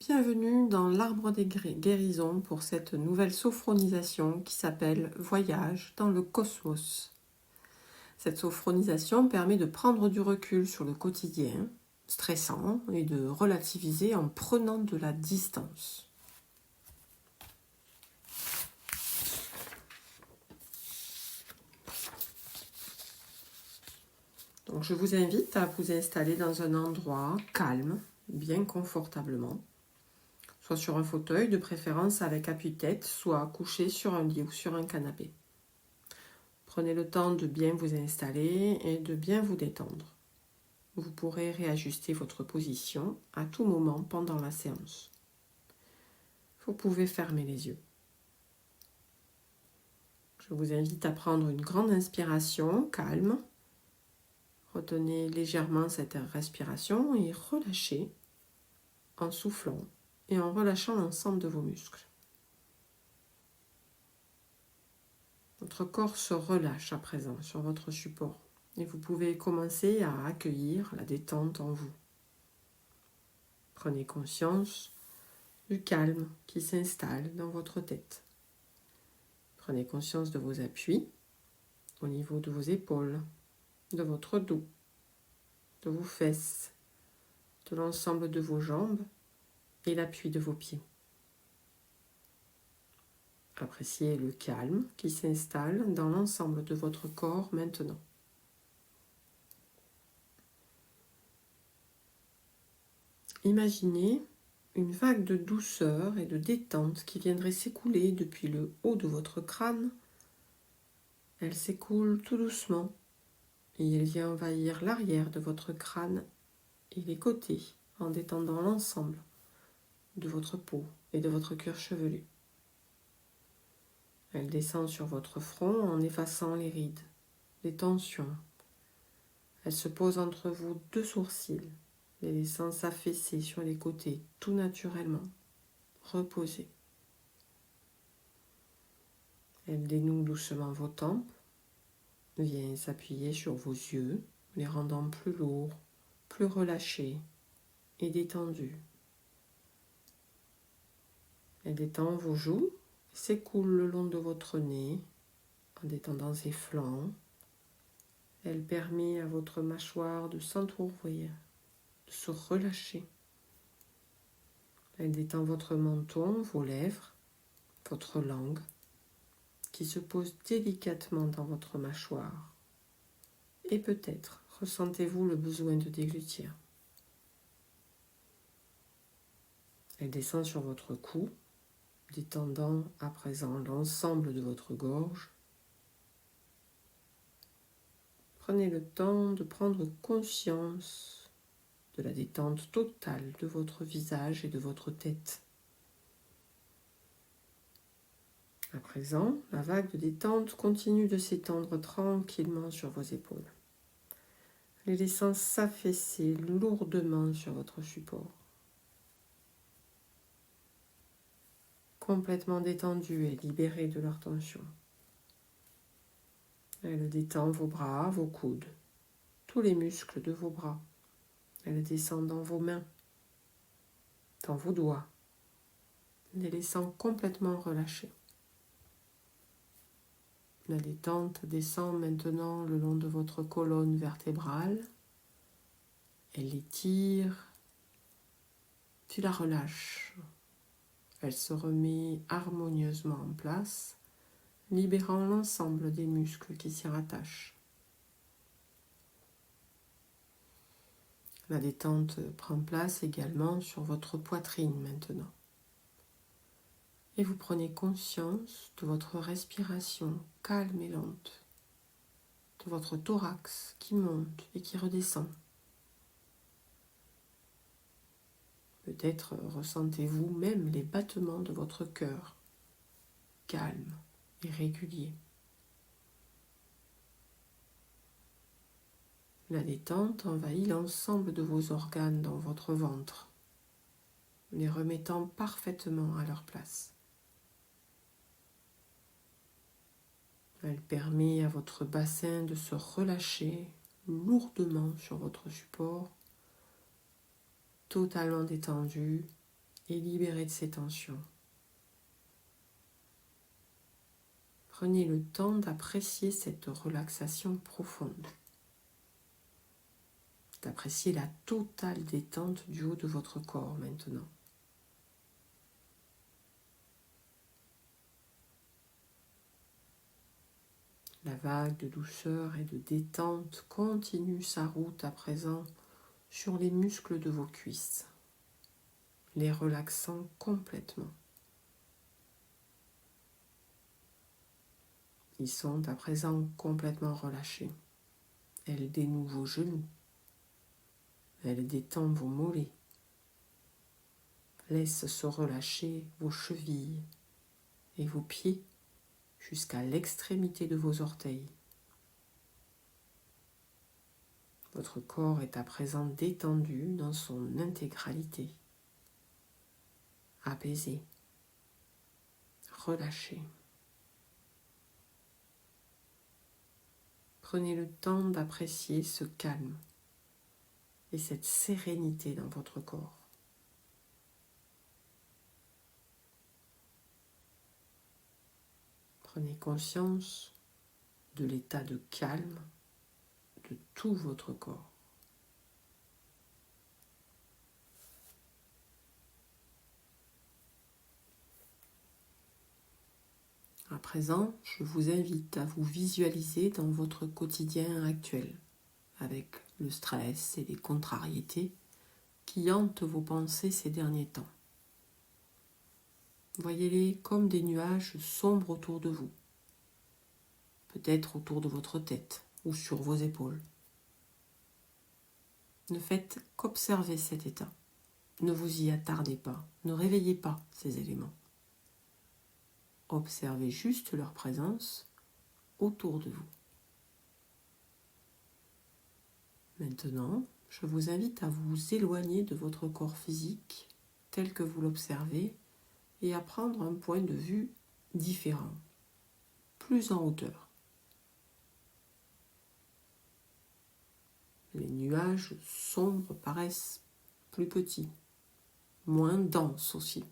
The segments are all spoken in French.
Bienvenue dans l'arbre des guérisons pour cette nouvelle sophronisation qui s'appelle Voyage dans le cosmos. Cette sophronisation permet de prendre du recul sur le quotidien stressant et de relativiser en prenant de la distance. Donc je vous invite à vous installer dans un endroit calme, bien confortablement, soit sur un fauteuil, de préférence avec appui-tête, soit couché sur un lit ou sur un canapé. Prenez le temps de bien vous installer et de bien vous détendre. Vous pourrez réajuster votre position à tout moment pendant la séance. Vous pouvez fermer les yeux. Je vous invite à prendre une grande inspiration, calme. Retenez légèrement cette respiration et relâchez en soufflant et en relâchant l'ensemble de vos muscles. Votre corps se relâche à présent sur votre support et vous pouvez commencer à accueillir la détente en vous. Prenez conscience du calme qui s'installe dans votre tête. Prenez conscience de vos appuis au niveau de vos épaules, de votre dos, de vos fesses, de l'ensemble de vos jambes et l'appui de vos pieds. Appréciez le calme qui s'installe dans l'ensemble de votre corps maintenant. Imaginez une vague de douceur et de détente qui viendrait s'écouler depuis le haut de votre crâne. Elle s'écoule tout doucement et elle vient envahir l'arrière de votre crâne et les côtés en détendant l'ensemble de votre peau et de votre cuir chevelu. Elle descend sur votre front en effaçant les rides, les tensions. Elle se pose entre vos deux sourcils, les laissant s'affaisser sur les côtés tout naturellement, reposés. Elle dénoue doucement vos tempes, vient s'appuyer sur vos yeux, les rendant plus lourds, plus relâchés et détendus. Elle détend vos joues, s'écoule le long de votre nez en détendant ses flancs. Elle permet à votre mâchoire de s'entrouvrir, de se relâcher. Elle détend votre menton, vos lèvres, votre langue, qui se pose délicatement dans votre mâchoire. Et peut-être ressentez-vous le besoin de déglutir. Elle descend sur votre cou, détendant à présent l'ensemble de votre gorge. Prenez le temps de prendre conscience de la détente totale de votre visage et de votre tête. À présent, la vague de détente continue de s'étendre tranquillement sur vos épaules, les laissant s'affaisser lourdement sur votre support. Complètement détendus et libérés de leur tension. Elle détend vos bras, vos coudes, tous les muscles de vos bras. Elle descend dans vos mains, dans vos doigts, les laissant complètement relâchés. La détente descend maintenant le long de votre colonne vertébrale. Elle l'étire, tu la relâches. Elle se remet harmonieusement en place, libérant l'ensemble des muscles qui s'y rattachent. La détente prend place également sur votre poitrine maintenant. Et vous prenez conscience de votre respiration calme et lente, de votre thorax qui monte et qui redescend. Peut-être ressentez-vous même les battements de votre cœur, calmes et réguliers. La détente envahit l'ensemble de vos organes dans votre ventre, les remettant parfaitement à leur place. Elle permet à votre bassin de se relâcher lourdement sur votre support, totalement détendu et libérez de ces tensions. Prenez le temps d'apprécier cette relaxation profonde, d'apprécier la totale détente du haut de votre corps maintenant. La vague de douceur et de détente continue sa route à présent sur les muscles de vos cuisses, les relaxant complètement. Ils sont à présent complètement relâchés. Elle dénoue vos genoux. Elle détend vos mollets. Laisse se relâcher vos chevilles et vos pieds jusqu'à l'extrémité de vos orteils. Votre corps est à présent détendu dans son intégralité, apaisé, relâché. Prenez le temps d'apprécier ce calme et cette sérénité dans votre corps. Prenez conscience de l'état de calme de tout votre corps. À présent, je vous invite à vous visualiser dans votre quotidien actuel, avec le stress et les contrariétés qui hantent vos pensées ces derniers temps. Voyez-les comme des nuages sombres autour de vous, peut-être autour de votre tête ou sur vos épaules. Ne faites qu'observer cet état. Ne vous y attardez pas, ne réveillez pas ces éléments. Observez juste leur présence autour de vous. Maintenant, je vous invite à vous éloigner de votre corps physique tel que vous l'observez et à prendre un point de vue différent, plus en hauteur. Les nuages sombres paraissent plus petits, moins denses aussi.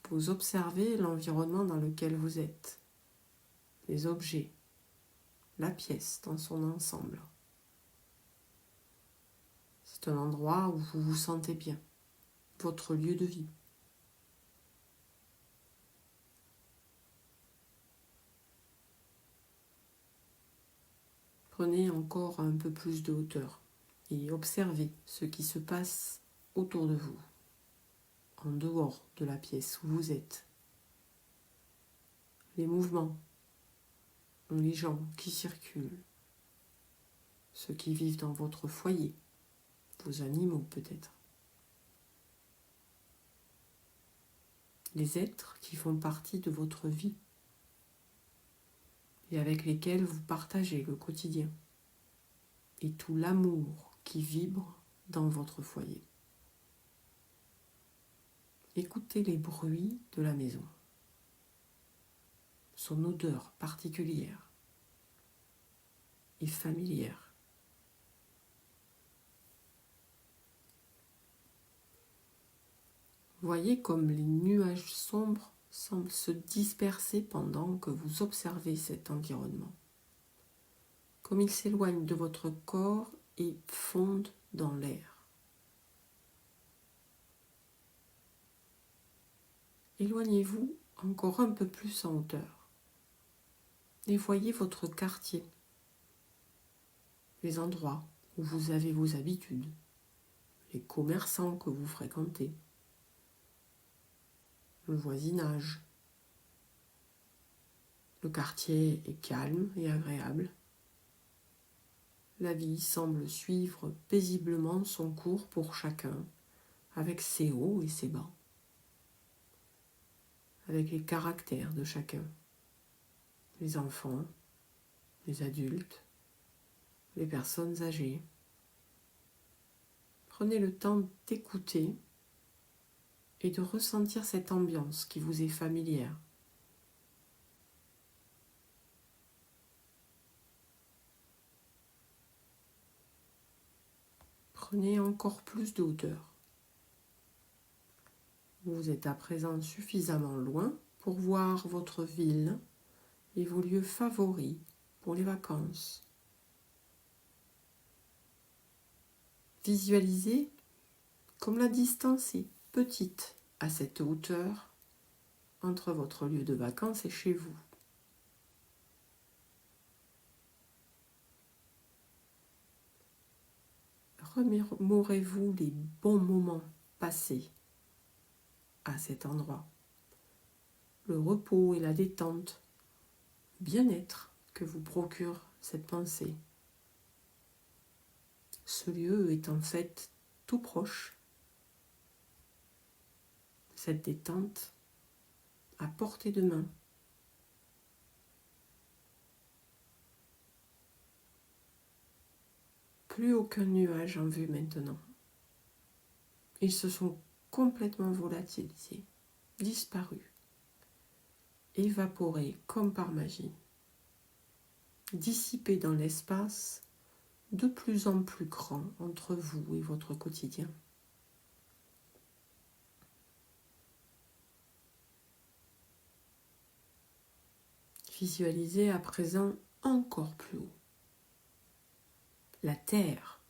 Vous observez l'environnement dans lequel vous êtes, les objets, la pièce dans son ensemble. C'est un endroit où vous vous sentez bien, votre lieu de vie. Prenez encore un peu plus de hauteur et observez ce qui se passe autour de vous, en dehors de la pièce où vous êtes. Les mouvements, les gens qui circulent, ceux qui vivent dans votre foyer, vos animaux peut-être. Les êtres qui font partie de votre vie et avec lesquels vous partagez le quotidien et tout l'amour qui vibre dans votre foyer. Écoutez les bruits de la maison, son odeur particulière et familière. Voyez comme les nuages sombres semblent se disperser pendant que vous observez cet environnement, comme ils s'éloignent de votre corps et fondent dans l'air. Éloignez-vous encore un peu plus en hauteur et voyez votre quartier, les endroits où vous avez vos habitudes, les commerçants que vous fréquentez, le voisinage. Le quartier est calme et agréable. La vie semble suivre paisiblement son cours pour chacun, avec ses hauts et ses bas, avec les caractères de chacun, les enfants, les adultes, les personnes âgées. Prenez le temps d'écouter et de ressentir cette ambiance qui vous est familière. Prenez encore plus de hauteur. Vous êtes à présent suffisamment loin pour voir votre ville et vos lieux favoris pour les vacances. Visualisez comme la distance est petite à cette hauteur entre votre lieu de vacances et chez vous. Remémorez-vous les bons moments passés à cet endroit. Le repos et la détente, le bien-être que vous procure cette pensée. Ce lieu est en fait tout proche. Cette détente à portée de main. Plus aucun nuage en vue maintenant. Ils se sont complètement volatilisés, disparus, évaporés comme par magie, dissipés dans l'espace de plus en plus grand entre vous et votre quotidien. Visualisez à présent encore plus haut la Terre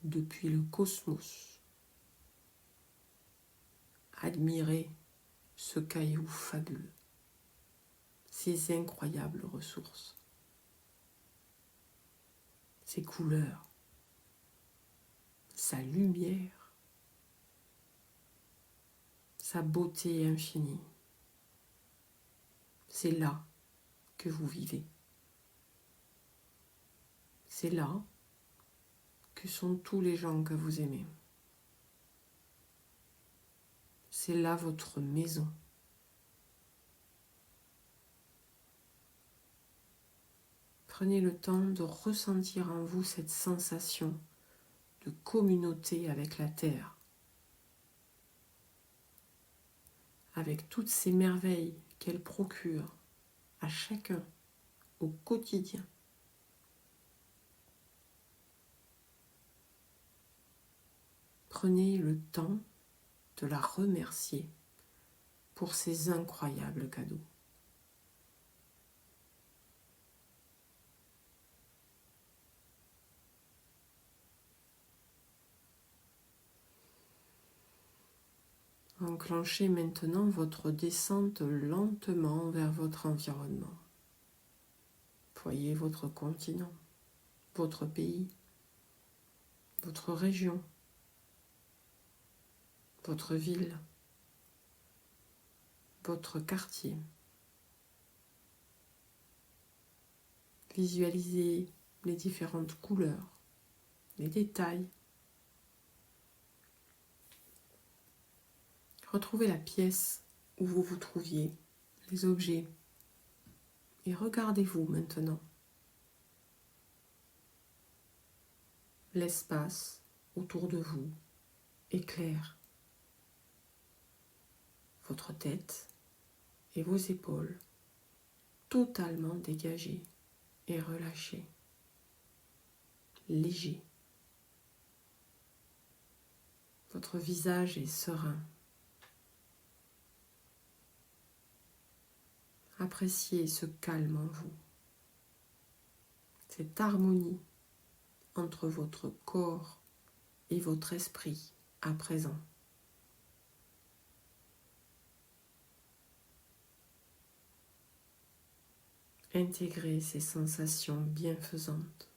depuis le cosmos. Admirez ce caillou fabuleux, ces incroyables ressources, ses couleurs, sa lumière, sa beauté infinie. C'est là que vous vivez. C'est là que sont tous les gens que vous aimez. C'est là votre maison. Prenez le temps de ressentir en vous cette sensation de communauté avec la Terre, avec toutes ces merveilles qu'elle procure à chacun au quotidien. Prenez le temps de la remercier pour ces incroyables cadeaux. Enclenchez maintenant votre descente lentement vers votre environnement. Voyez votre continent, votre pays, votre région, votre ville, votre quartier. Visualisez les différentes couleurs, les détails. Retrouvez la pièce où vous vous trouviez, les objets, et regardez-vous maintenant. L'espace autour de vous est clair. Votre tête et vos épaules totalement dégagées et relâchées, légers. Votre visage est serein. Appréciez ce calme en vous, cette harmonie entre votre corps et votre esprit à présent. Intégrez ces sensations bienfaisantes.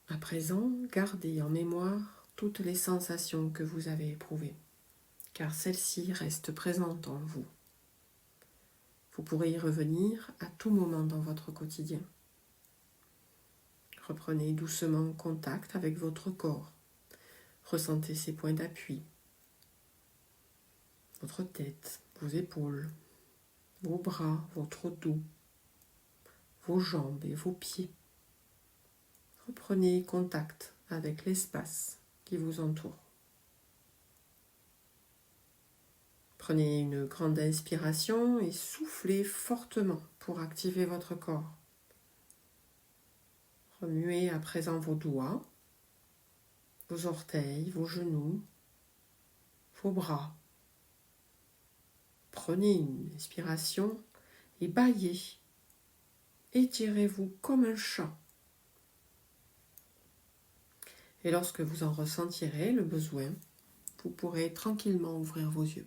À présent, gardez en mémoire toutes les sensations que vous avez éprouvées, car celles-ci restent présentes en vous. Vous pourrez y revenir à tout moment dans votre quotidien. Reprenez doucement contact avec votre corps. Ressentez ses points d'appui, votre tête, vos épaules, vos bras, votre dos, vos jambes et vos pieds. Reprenez contact avec l'espace qui vous entoure. Prenez une grande inspiration et soufflez fortement pour activer votre corps. Remuez à présent vos doigts, vos orteils, vos genoux, vos bras. Prenez une inspiration et bâillez. Étirez-vous comme un chat. Et lorsque vous en ressentirez le besoin, vous pourrez tranquillement ouvrir vos yeux.